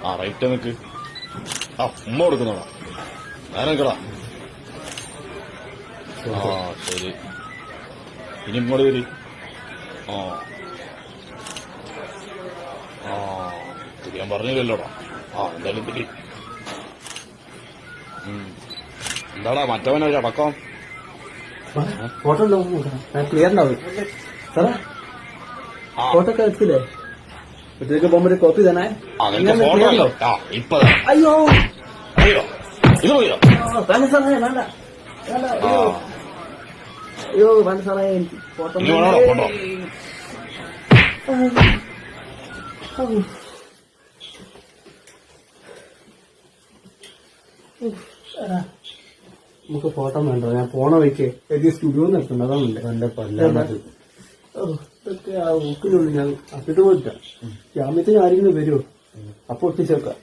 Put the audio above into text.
ആ റൈറ്റ് നിക്ക്. ആ ഉമ്മ കൊടുക്കുന്നോടാ. ഞാൻ നിക്കടാ. ആ ശരി. ഇനി ഇങ്ങോട്ട് വരി. ആ ആ ഞാൻ പറഞ്ഞില്ലല്ലോടാ. ആ എന്തായാലും തിരി. എന്താടാ മറ്റവനൊരു അടക്കം? ഫോട്ടോ ക്ലിയർ ഉണ്ടാവും സാറേ. ഫോട്ടോ ഒക്കെ എടുത്തില്ലേ? ഇതൊക്കെ പോകുമ്പോ കോപ്പി തന്നെ. ഫോട്ടോ ഇപ്പൊ അയ്യോ അയ്യോ ഇത് മതിയോ? വേണ്ട സാറേ വേണ്ട വേണ്ട. അയ്യോ വേണ്ട സാറേ ഫോട്ടോ. ഫോട്ടോ നമുക്ക് ഫോട്ടോ വേണ്ടോ? ഞാൻ പോണ വഴിക്ക് ഏത് സ്റ്റുഡിയോ നിർത്തുന്നത് അതാണല്ലേ എന്റെ കൊല്ലാണത്. ഇതൊക്കെ ആ ഊക്കിനുള്ളിൽ ഞാൻ അപ്പിട്ട് പോയിട്ടാ. ജാമ്യത്തിന് ആരെങ്കിലും വരുമോ? അപ്പൊ ഒട്ടിച്ചേക്കാം.